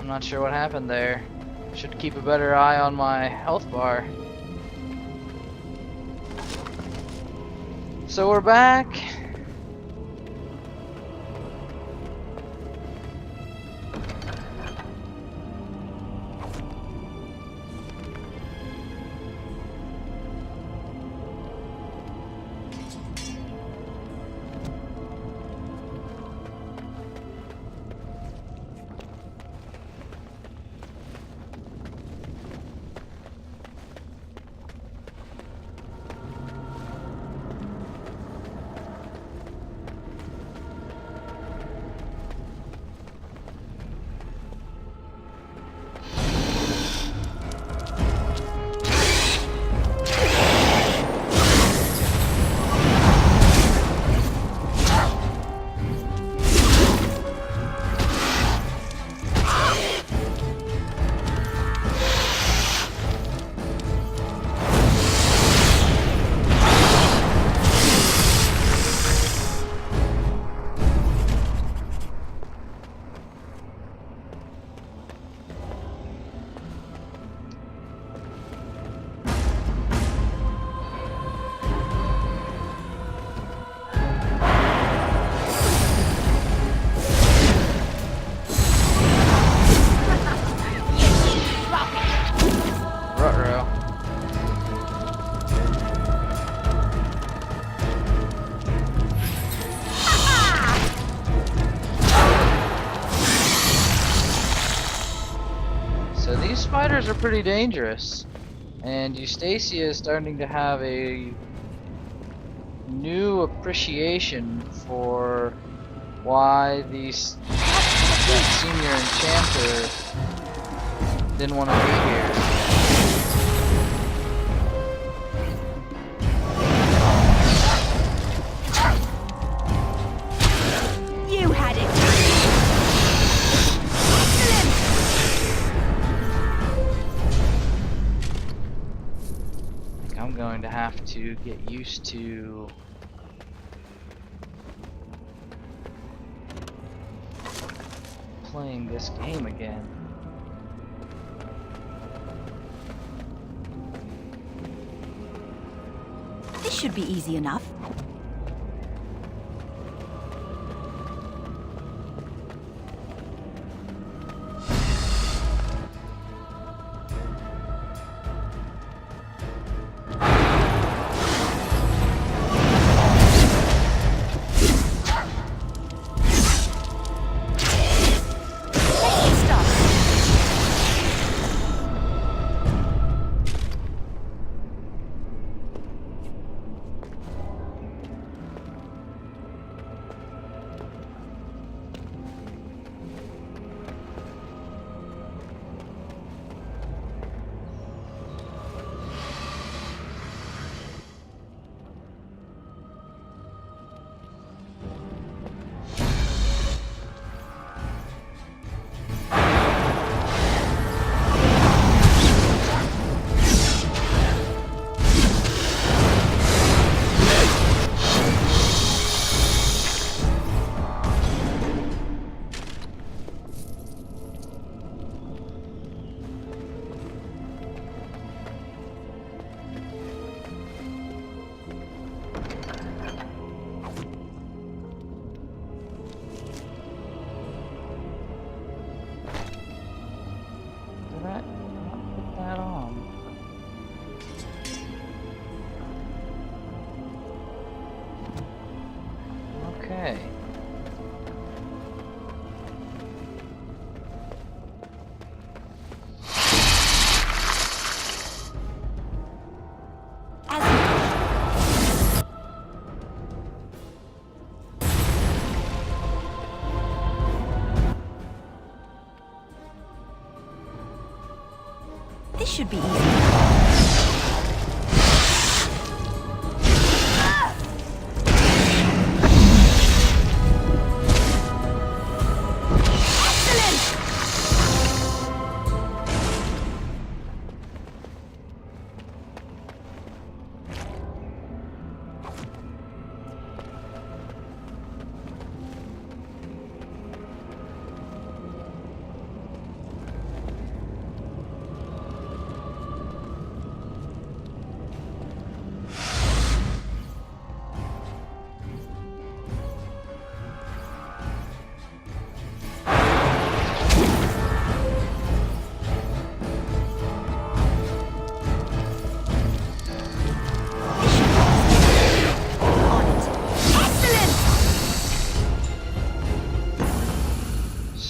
I'm not sure what happened there. Should keep a better eye on my health bar. So we're back. Spiders are pretty dangerous, and Eustacia is starting to have a new appreciation for why that senior enchanter didn't want to be here. You had it. I'm going to have to get used to playing this game again. This should be easy enough. Okay. This should be easy.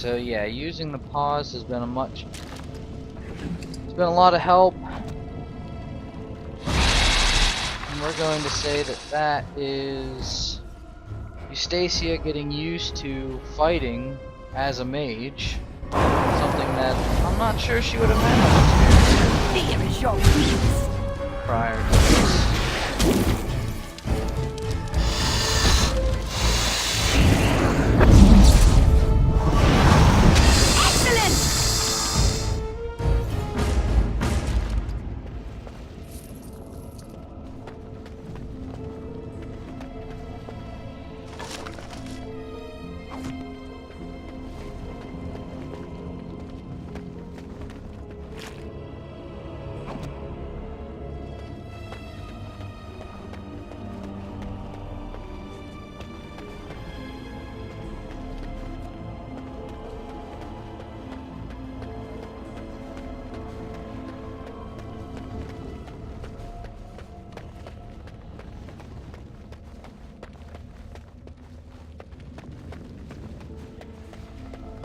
So yeah, using the pause has been it's been a lot of help. And we're going to say that that is Eustacia getting used to fighting as a mage. Something that I'm not sure she would have had much experience Here is your peace. prior to this. Excellent!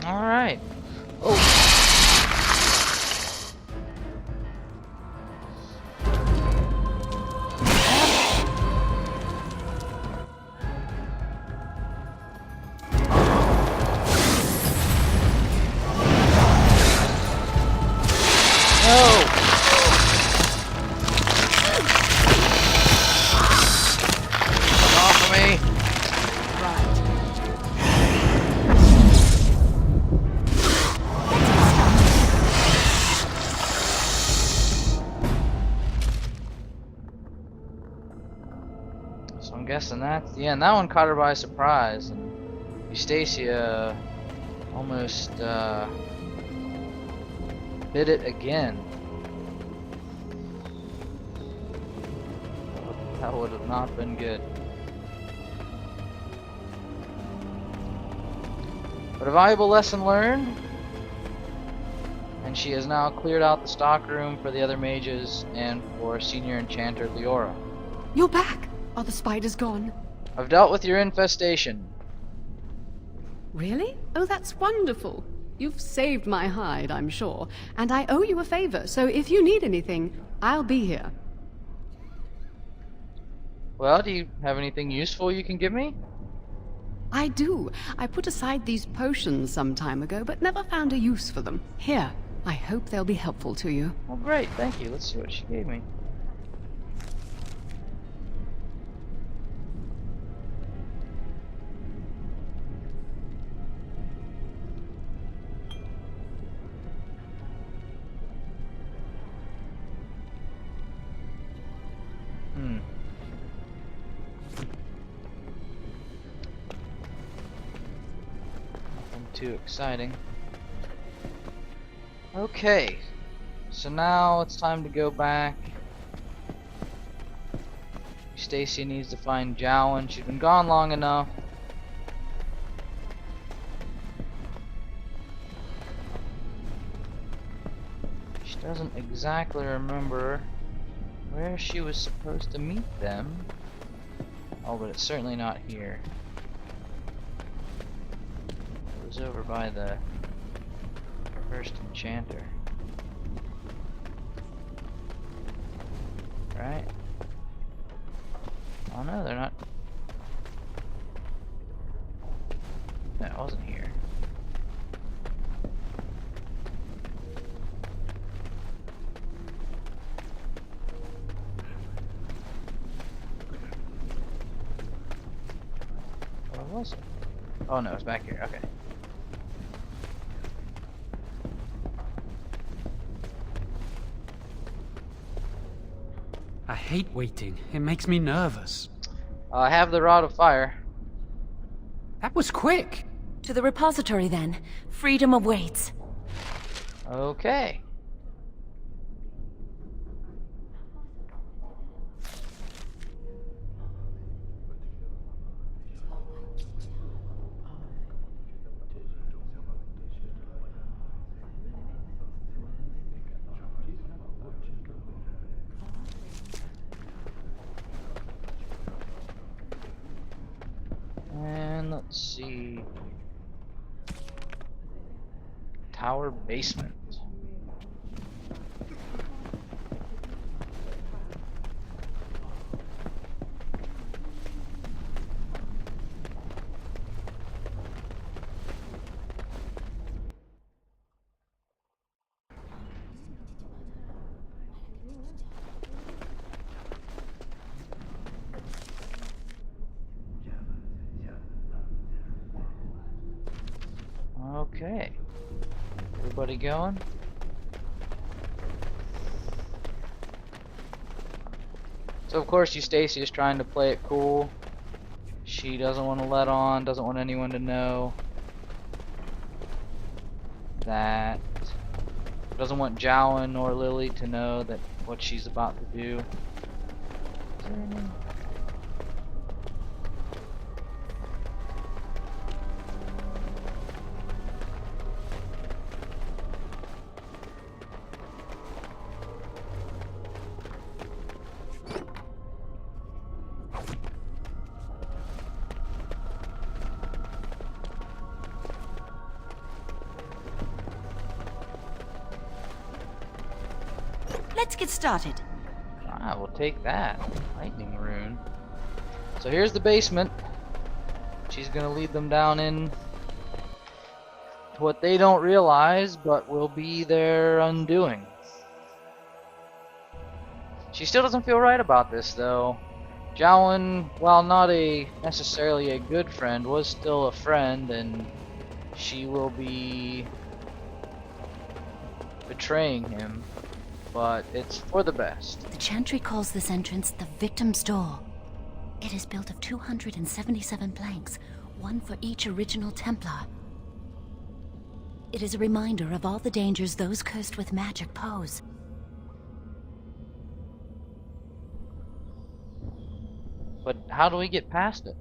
Alright. Oh. No. Come off of me. So I'm guessing that's the end. That one caught her by surprise, and Eustacia almost bit it again. That would have not been good. But a valuable lesson learned, and she has now cleared out the stockroom for the other mages and for Senior Enchanter Leora. You're back. Are the spiders gone? I've dealt with your infestation. Really? Oh, that's wonderful. You've saved my hide, I'm sure. And I owe you a favor, so if you need anything, I'll be here. Well, do you have anything useful you can give me? I do. I put aside these potions some time ago, but never found a use for them. Here, I hope they'll be helpful to you. Well, great, thank you. Let's see what she gave me. Nothing too exciting. Okay, so now it's time to go back. Eustacia needs to find Jowan. She's been gone long enough. She doesn't exactly remember where she was supposed to meet them. Oh, but it's certainly not here. It was over by the First Enchanter. Right? Oh no, they're not. No, it wasn't here. Where was it? Oh no, it's back here. Okay. I hate waiting. It makes me nervous. I have the Rod of Fire. That was quick. To the repository, then. Freedom awaits. Okay. And let's see. Tower basement. Okay. Everybody going? So of course Eustacia is trying to play it cool. She doesn't want to let on, doesn't want anyone to know that, doesn't want Jowan or Lily to know that what she's about to do. Let's get started. Ah, we'll take that. Lightning rune. So here's the basement. She's gonna lead them down in to what they don't realize, but will be their undoing. She still doesn't feel right about this, though. Jowan, while not necessarily a good friend, was still a friend, and she will be betraying him. But it's for the best. The Chantry calls this entrance the Victim's Door. It is built of 277 planks, one for each original Templar. It is a reminder of all the dangers those cursed with magic pose. But how do we get past it?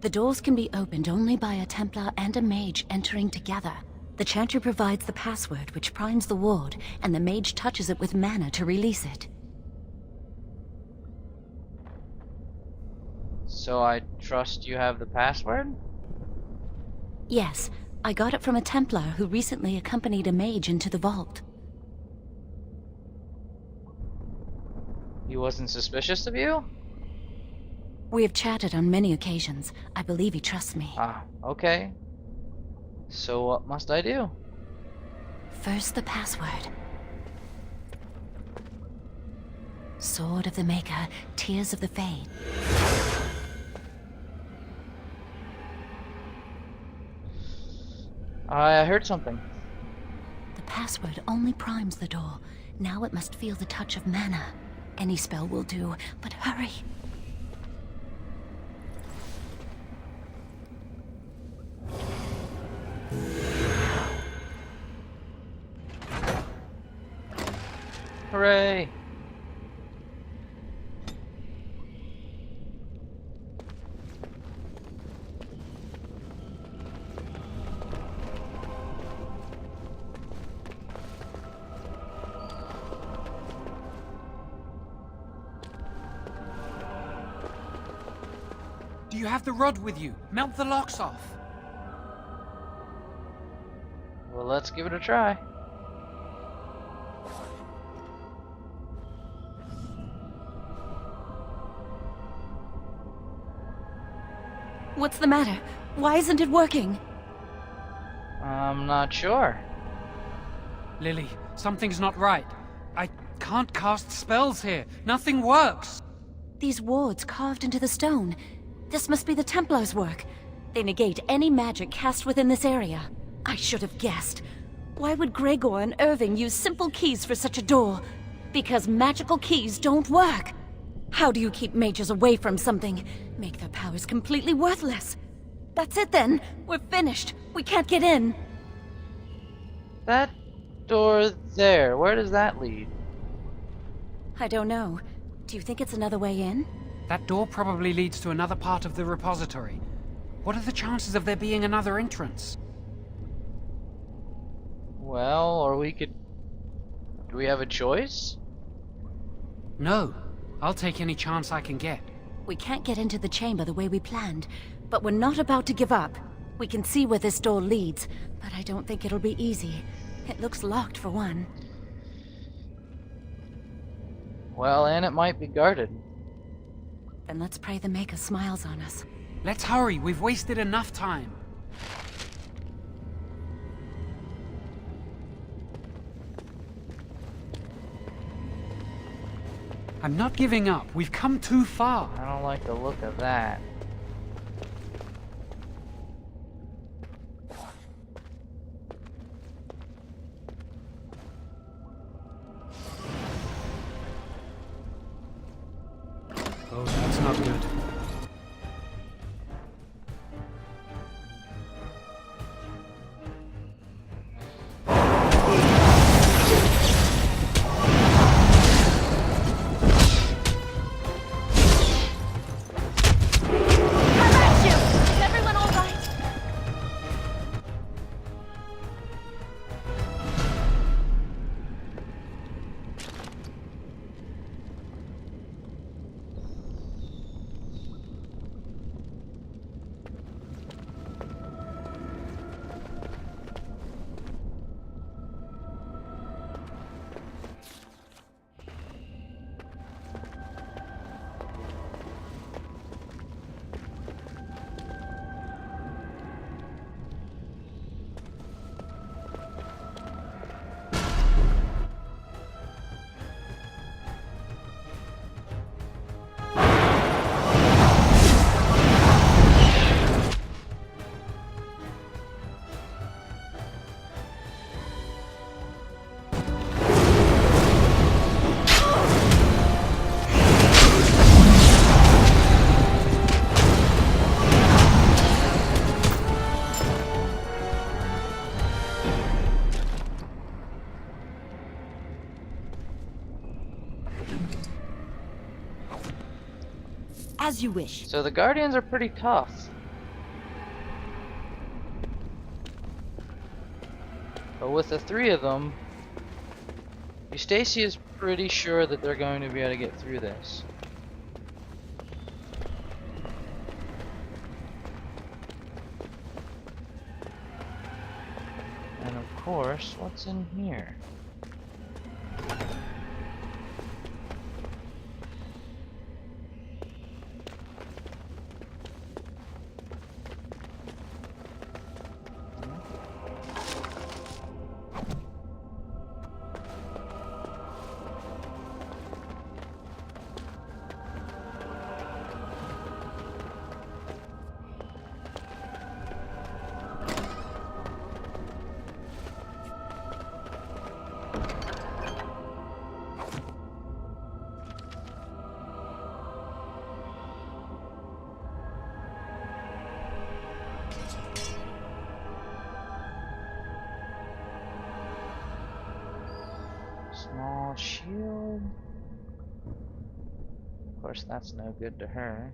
The doors can be opened only by a Templar and a mage entering together. The Chantry provides the password, which primes the ward, and the mage touches it with mana to release it. So I trust you have the password? Yes, I got it from a Templar who recently accompanied a mage into the vault. He wasn't suspicious of you? We have chatted on many occasions. I believe he trusts me. Ah, okay. So what must I do? First, the password. Sword of the Maker, Tears of the Fade. I heard something. The password only primes the door. Now it must feel the touch of mana. Any spell will do, but hurry. Hooray! Do you have the rod with you? Melt the locks off. Well, let's give it a try. What's the matter? Why isn't it working? I'm not sure. Lily, something's not right. I can't cast spells here. Nothing works. These wards carved into the stone. This must be the Templars' work. They negate any magic cast within this area. I should have guessed. Why would Gregor and Irving use simple keys for such a door? Because magical keys don't work. How do you keep mages away from something? Make their powers completely worthless. That's it then. We're finished. We can't get in. That door there, where does that lead? I don't know. Do you think it's another way in? That door probably leads to another part of the repository. What are the chances of there being another entrance? Well, or we could... Do we have a choice? No. I'll take any chance I can get. We can't get into the chamber the way we planned, but we're not about to give up. We can see where this door leads, but I don't think it'll be easy. It looks locked for one. Well, and it might be guarded. Then let's pray the Maker smiles on us. Let's hurry, we've wasted enough time. I'm not giving up. We've come too far. I don't like the look of that. Oh, that's not good. Is everyone all right? As you wish. So the Guardians are pretty tough. But with the three of them, Eustacia is pretty sure that they're going to be able to get through this. And of course, what's in here? Small shield. Of course, that's no good to her.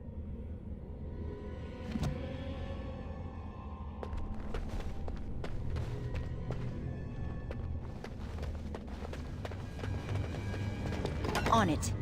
On it.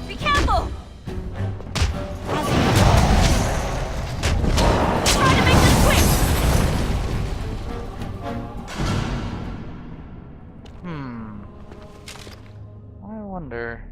Be careful! Try to make this quick! I wonder.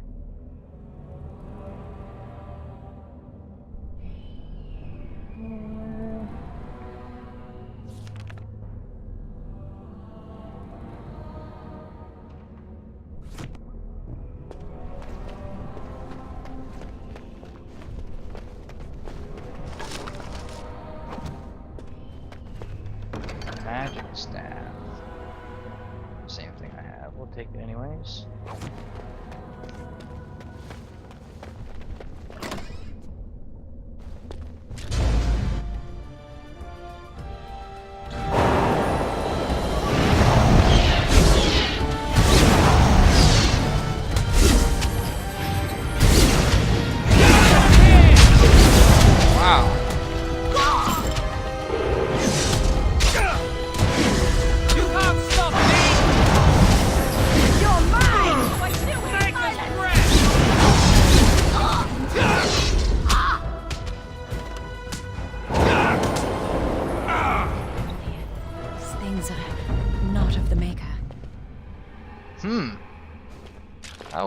Magic staff. Same thing I have. We'll take it anyways.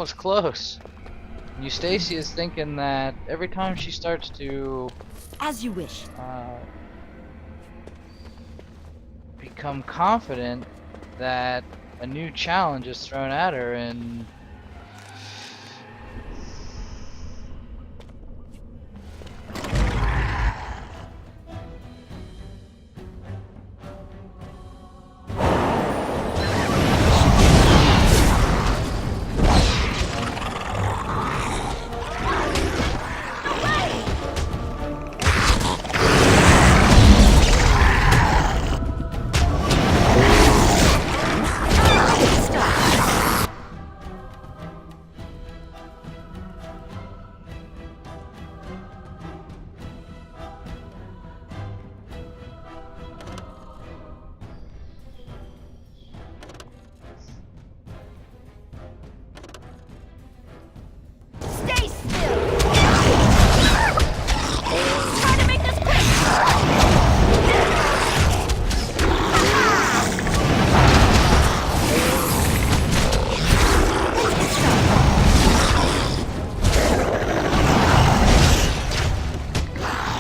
was close. Eustacia is thinking that every time she starts to As you wish. become confident that a new challenge is thrown at her, and Stay still! Try to make this quick!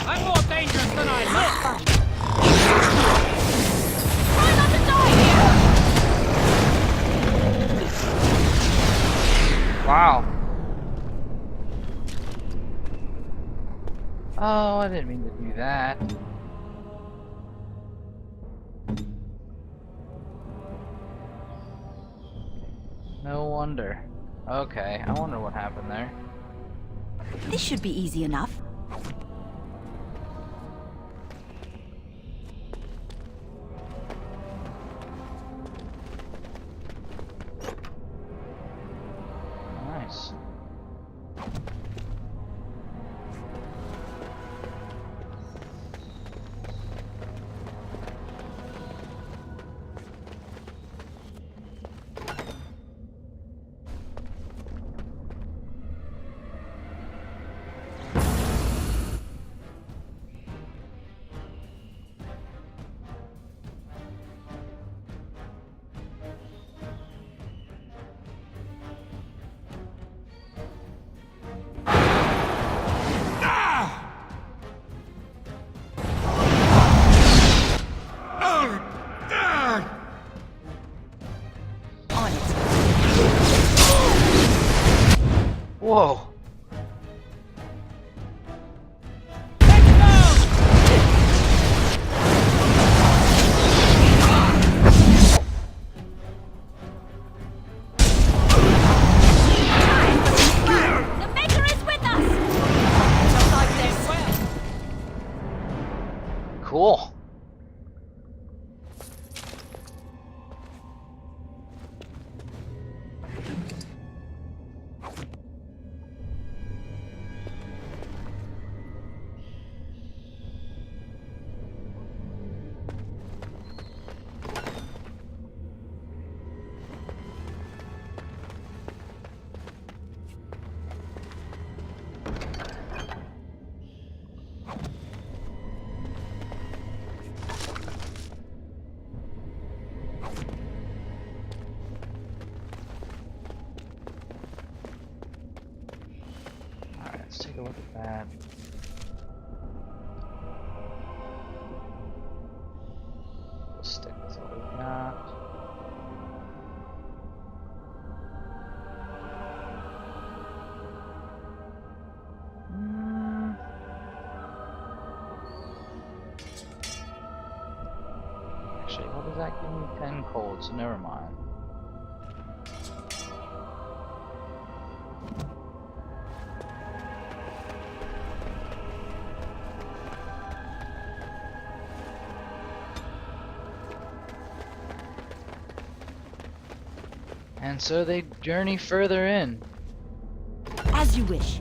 I'm more dangerous than I look! Try not to die here! wow. Oh, I didn't mean to do that. No wonder. Okay, I wonder what happened there. This should be easy enough. Nice. On it. Whoa. The Maker is with us! Just like this. Cool. Alright, let's take a look at that. We'll stick with what we got. Actually, what does that give me? 10 cold, so never mind. And so they journey further in. As you wish.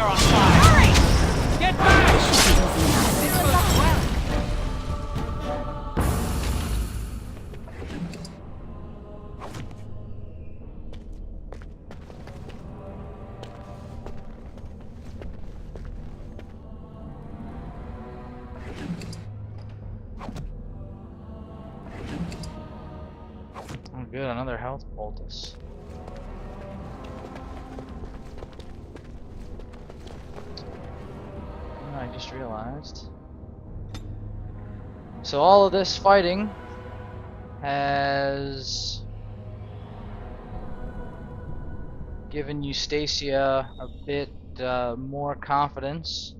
on fire! Hurry! Get back! This goes well. Oh, good, another health poultice. I just realized. So all of this fighting has given Eustacia a bit more confidence,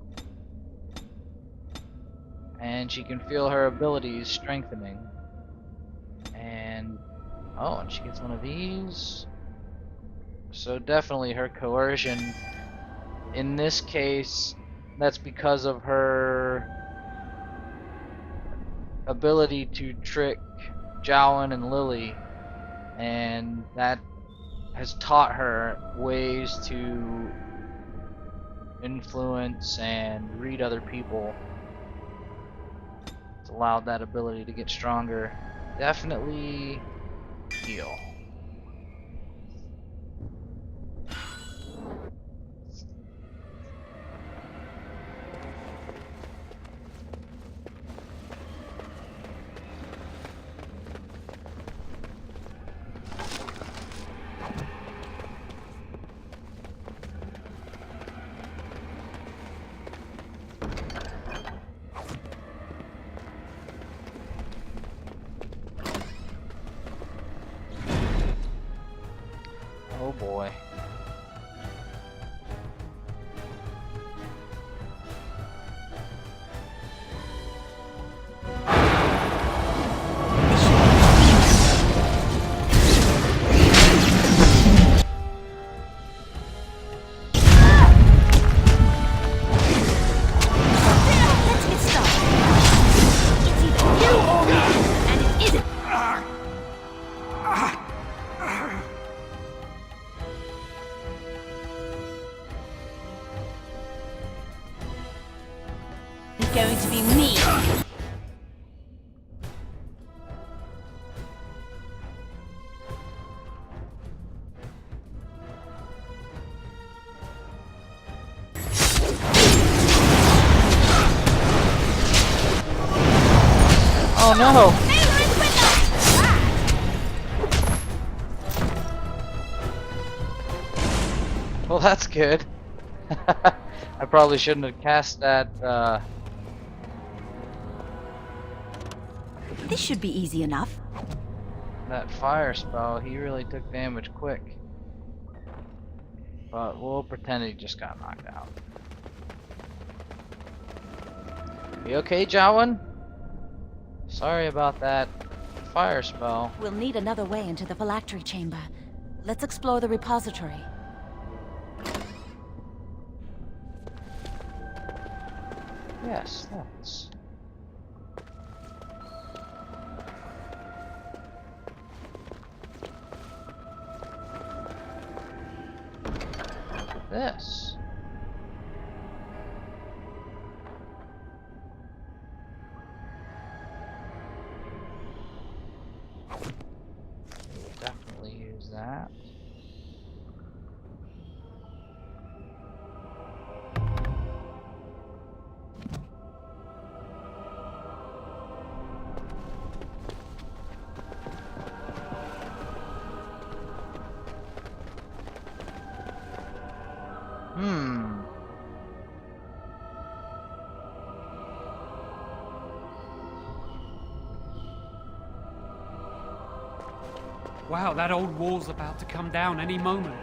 and she can feel her abilities strengthening. And oh, and she gets one of these. So definitely her coercion. In this case, that's because of her ability to trick Jowan and Lily, and that has taught her ways to influence and read other people. It's allowed that ability to get stronger. Definitely heal. Oh boy. Let's get started. It's either you or me, and it isn't. It's going to be me. Oh no! Taylor is with us! Well, that's good. I probably shouldn't have cast that, This should be easy enough. that fire spell. He really took damage quick. But we'll pretend he just got knocked out. You okay, Jowan? Sorry about that fire spell. We'll need another way into the phylactery chamber. Let's explore the repository. Yes, thanks. This. Definitely use that. Wow, that old wall's about to come down any moment.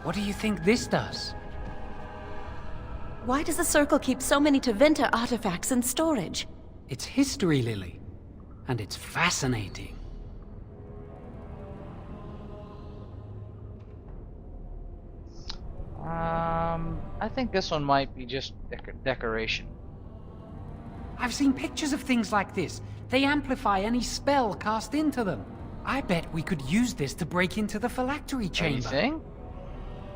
What do you think this does? Why does the Circle keep so many Tevinter artifacts in storage? It's history, Lily. And it's fascinating. I think this one might be just decoration. I've seen pictures of things like this. They amplify any spell cast into them. I bet we could use this to break into the phylactery chamber. Anything?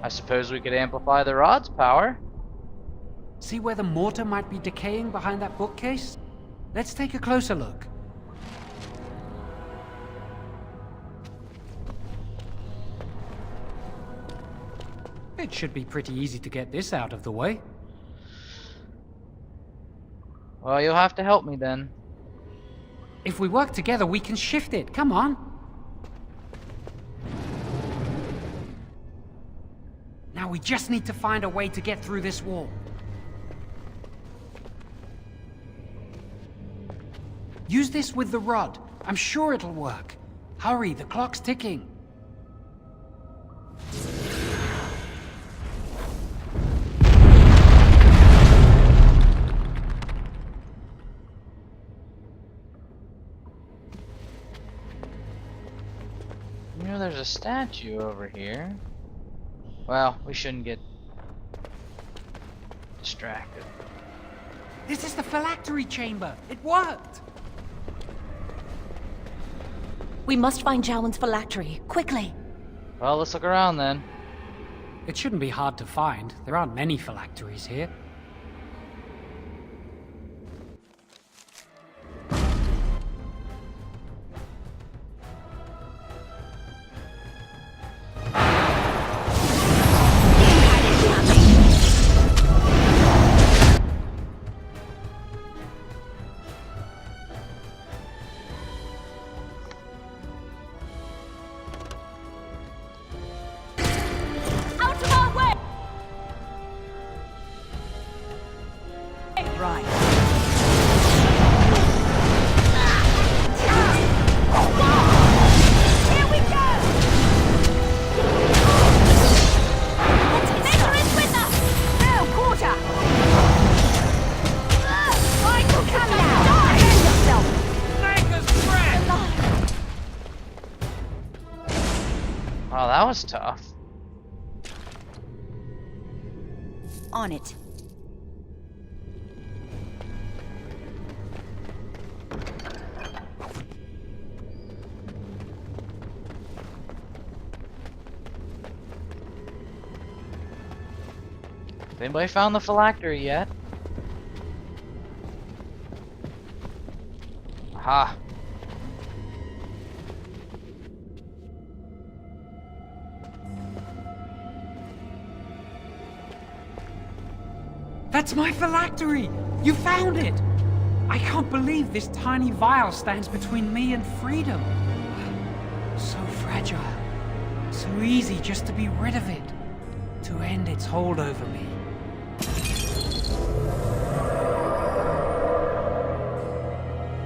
I suppose we could amplify the rod's power. See where the mortar might be decaying behind that bookcase? Let's take a closer look. It should be pretty easy to get this out of the way. Well, you'll have to help me then. If we work together, we can shift it. Come on. Now we just need to find a way to get through this wall. Use this with the rod. I'm sure it'll work. Hurry, the clock's ticking. You know, there's a statue over here. Well, we shouldn't get distracted. This is the phylactery chamber. It worked. We must find Jowan's phylactery, quickly. Well, let's look around then. It shouldn't be hard to find. There aren't many phylacteries here. Out of our way! Right. Here we go! Nature is with us! No, quarter! Michael, come now! Defend yourself! Maker's breath! Oh, that was tough. On it. Has anybody found the phylactery yet? Aha. That's my phylactery! You found it! I can't believe this tiny vial stands between me and freedom. So fragile. So easy just to be rid of it. To end its hold over me.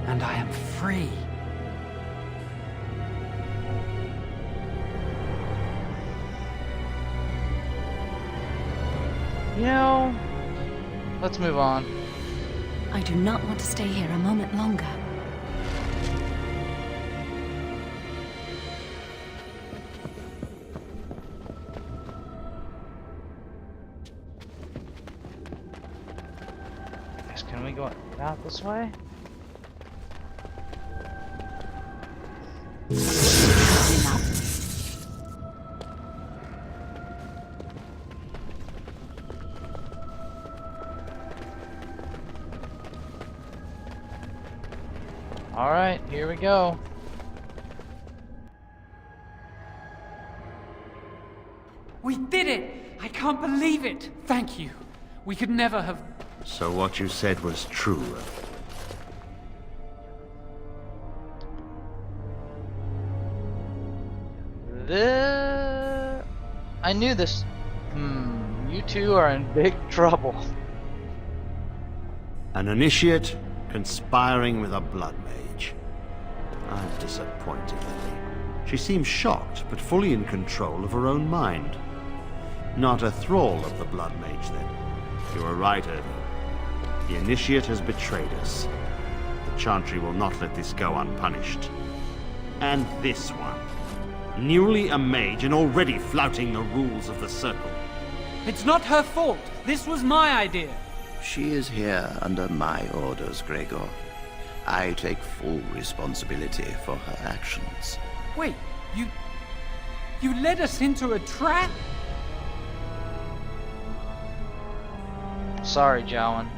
And I am free. You know, let's move on. I do not want to stay here a moment longer. Guess, can we go out this way? Alright, here we go. We did it! I can't believe it! Thank you. We could never have... So what you said was true. I knew this. You two are in big trouble. An initiate conspiring with a blood mage. I'm disappointed, Lily. She seems shocked, but fully in control of her own mind. Not a thrall of the blood mage, then. You were right, Irving. The initiate has betrayed us. The Chantry will not let this go unpunished. And this one. Newly a mage and already flouting the rules of the Circle. It's not her fault. This was my idea. She is here under my orders, Gregor. I take full responsibility for her actions. Wait, you led us into a trap? Sorry, Jowan.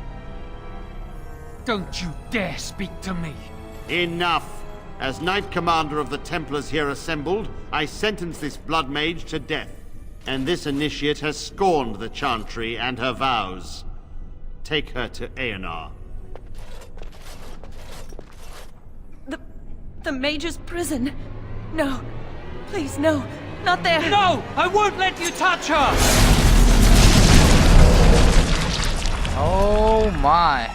Don't you dare speak to me. Enough! As Knight Commander of the Templars here assembled, I sentence this Blood Mage to death. And this initiate has scorned the Chantry and her vows. Take her to Aenar. The Mage's prison. No. Please, no. Not there. No! I won't let you touch her! Oh my.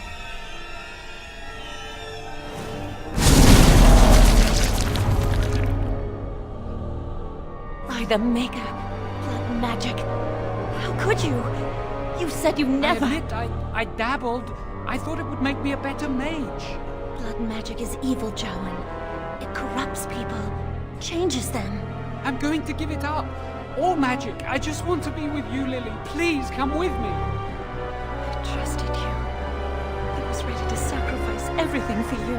By the Maker. Blood magic. How could you? You said you never... I admit, I dabbled. I thought it would make me a better mage. Blood magic is evil, Jowan. It corrupts people. Changes them. I'm going to give it up. All magic. I just want to be with you, Lily. Please come with me. I trusted you. I was ready to sacrifice everything for you.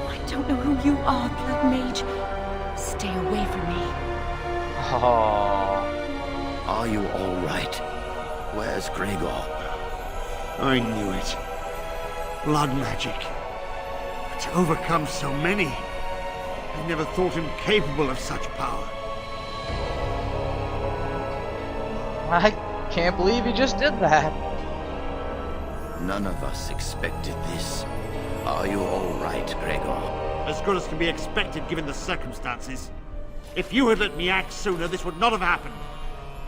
I don't know who you are, Blood Mage. Stay away from me. Oh. Are you all right? Where's Gregor? I knew it. Blood magic. But to overcome so many, I never thought him capable of such power. I can't believe you just did that. None of us expected this. Are you all right, Gregor? As good as can be expected given the circumstances. If you had let me act sooner, this would not have happened.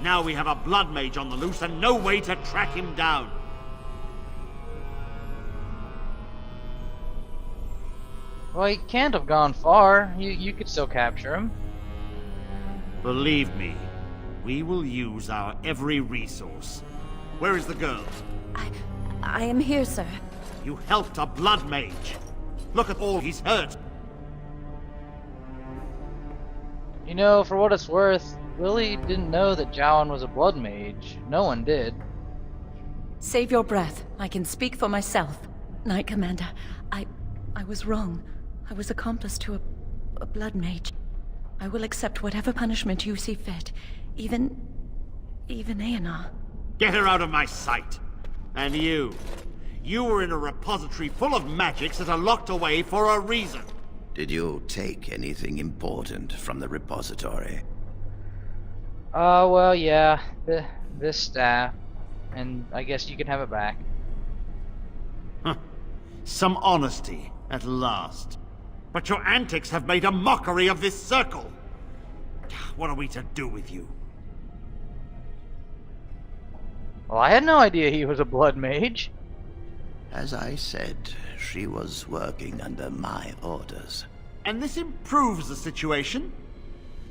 Now we have a blood mage on the loose and no way to track him down. Well, he can't have gone far. You could still capture him. Believe me, we will use our every resource. Where is the girl? I am here, sir. You helped a blood mage. Look at all he's hurt. You know, for what it's worth, Lily didn't know that Jowan was a blood mage. No one did. Save your breath. I can speak for myself. Knight Commander, I was wrong. I was accomplice to a blood mage. I will accept whatever punishment you see fit. Even Aenar. Get her out of my sight. And you. You were in a repository full of magics that are locked away for a reason. Did you take anything important from the repository? Well, yeah. This staff. And I guess you can have it back. Huh. Some honesty, at last. But your antics have made a mockery of this circle. What are we to do with you? Well, I had no idea he was a blood mage. As I said, she was working under my orders. And this improves the situation.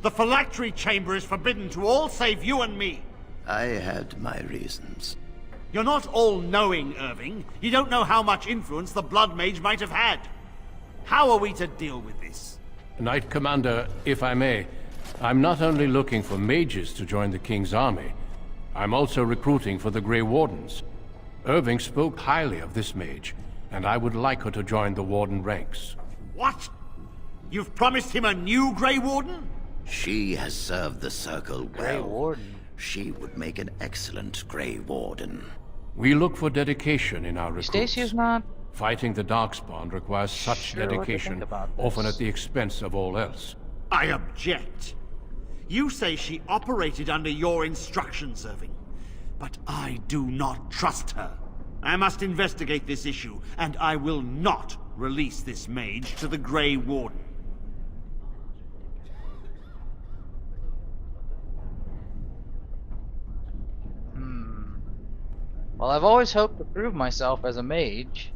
The phylactery chamber is forbidden to all save you and me. I had my reasons. You're not all-knowing, Irving. You don't know how much influence the blood mage might have had. How are we to deal with this? Knight Commander, if I may, I'm not only looking for mages to join the King's army, I'm also recruiting for the Grey Wardens. Irving spoke highly of this mage, and I would like her to join the Warden ranks. What? You've promised him a new Grey Warden? She has served the Circle well. Grey Warden. She would make an excellent Grey Warden. We look for dedication in our recruits. Eustacia's not Fighting the Darkspawn requires such sure what to dedication, think about this. often at the expense of all else. I object. You say she operated under your instructions, Irving. But I do not trust her. I must investigate this issue, and I will not release this mage to the Grey Warden. Well, I've always hoped to prove myself as a mage.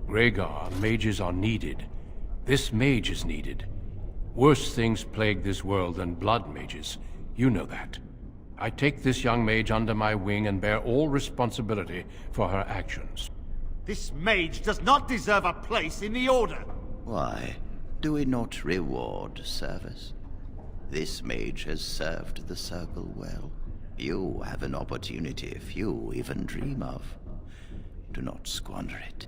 Rhaegar, mages are needed. This mage is needed. Worse things plague this world than blood mages. You know that. I take this young mage under my wing and bear all responsibility for her actions. This mage does not deserve a place in the Order. Why? Do we not reward service? This mage has served the Circle well. You have an opportunity few even dream of. Do not squander it.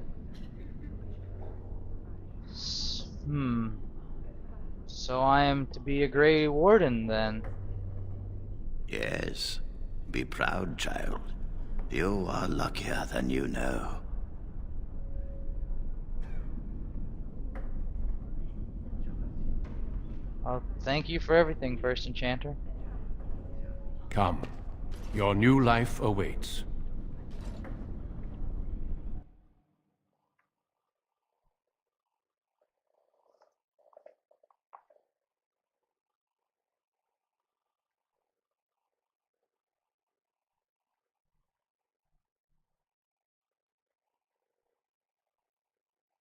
So I am to be a Grey Warden, then? Yes. Be proud, child. You are luckier than you know. Oh, thank you for everything, First Enchanter. Come. Your new life awaits.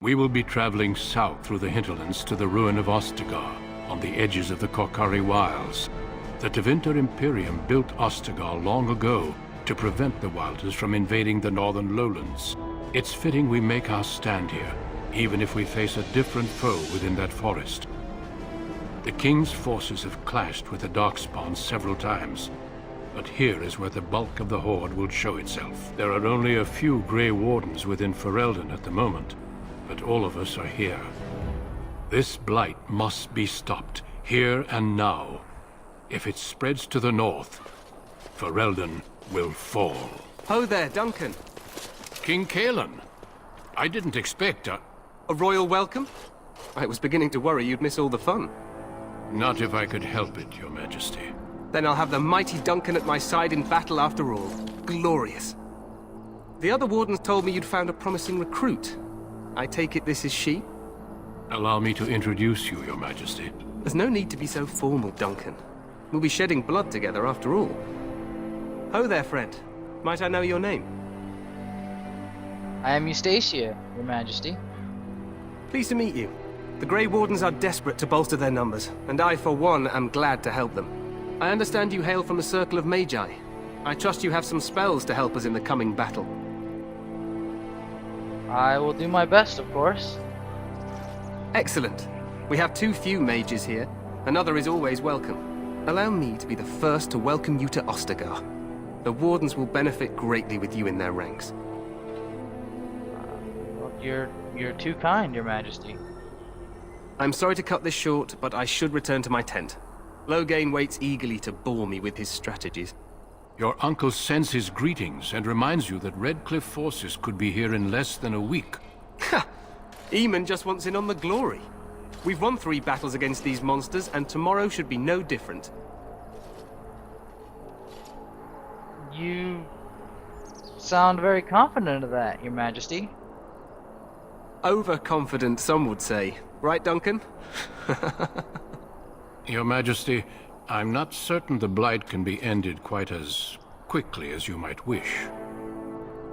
We will be traveling south through the hinterlands to the ruin of Ostagar, on the edges of the Korkari Wilds. The Tevinter Imperium built Ostagar long ago to prevent the Wilders from invading the northern lowlands. It's fitting we make our stand here, even if we face a different foe within that forest. The King's forces have clashed with the Darkspawn several times, but here is where the bulk of the Horde will show itself. There are only a few Grey Wardens within Ferelden at the moment, but all of us are here. This blight must be stopped, here and now. If it spreads to the north, Ferelden will fall. Ho there, Duncan. King Kaelan, I didn't expect A royal welcome? I was beginning to worry you'd miss all the fun. Not if I could help it, Your Majesty. Then I'll have the mighty Duncan at my side in battle after all. Glorious. The other wardens told me you'd found a promising recruit. I take it this is she? Allow me to introduce you, Your Majesty. There's no need to be so formal, Duncan. We'll be shedding blood together after all. Ho there, friend. Might I know your name? I am Eustacia, Your Majesty. Pleased to meet you. The Grey Wardens are desperate to bolster their numbers, and I, for one, am glad to help them. I understand you hail from the Circle of Magi. I trust you have some spells to help us in the coming battle. I will do my best, of course. Excellent. We have too few mages here. Another is always welcome. Allow me to be the first to welcome you to Ostagar. The Wardens will benefit greatly with you in their ranks. Well, you're too kind, Your Majesty. I'm sorry to cut this short, but I should return to my tent. Loghain waits eagerly to bore me with his strategies. Your uncle sends his greetings and reminds you that Redcliffe forces could be here in less than a week. Ha! Eamon just wants in on the glory. We've won 3 battles against these monsters, and tomorrow should be no different. You sound very confident of that, Your Majesty. Overconfident, some would say. Right, Duncan? Your Majesty, I'm not certain the Blight can be ended quite as quickly as you might wish.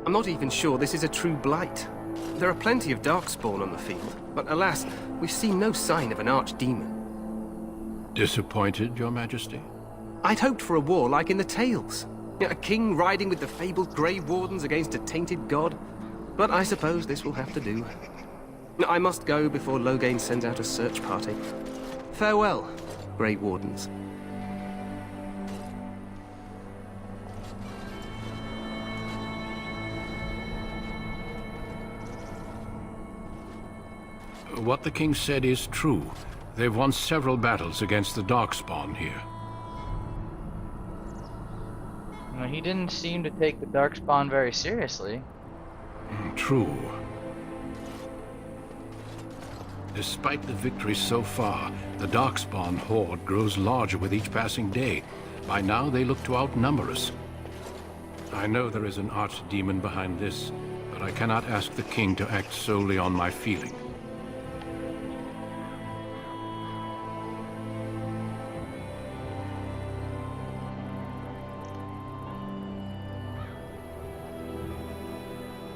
I'm not even sure this is a true blight. There are plenty of Darkspawn on the field, but alas, we've seen no sign of an archdemon. Disappointed, Your Majesty? I'd hoped for a war like in the tales. A king riding with the fabled Grey Wardens against a tainted god. But I suppose this will have to do. I must go before Loghain sends out a search party. Farewell, Grey Wardens. What the king said is true. They've won several battles against the Darkspawn here. Well, he didn't seem to take the Darkspawn very seriously. True. Despite the victories so far, the Darkspawn horde grows larger with each passing day. By now, they look to outnumber us. I know there is an archdemon behind this, but I cannot ask the king to act solely on my feeling.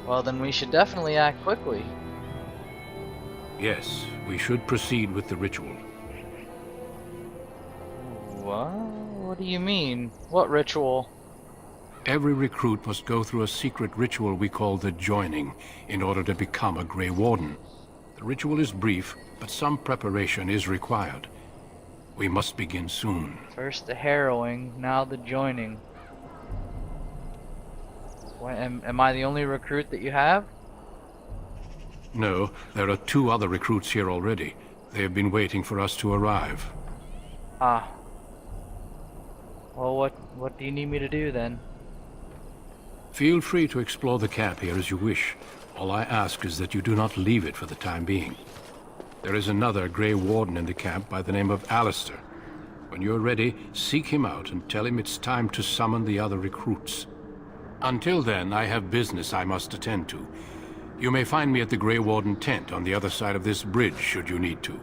Well, then we should definitely act quickly. Yes, we should proceed with the ritual. What? What do you mean? What ritual? Every recruit must go through a secret ritual we call the Joining in order to become a Grey Warden. The ritual is brief, but some preparation is required. We must begin soon. First the harrowing, now the joining. Am I the only recruit that you have? No, there are 2 other recruits here already. They have been waiting for us to arrive. Ah. Well, what do you need me to do then? Feel free to explore the camp here as you wish. All I ask is that you do not leave it for the time being. There is another Grey Warden in the camp by the name of Alistair. When you're ready, seek him out and tell him it's time to summon the other recruits. Until then, I have business I must attend to. You may find me at the Grey Warden tent on the other side of this bridge, should you need to.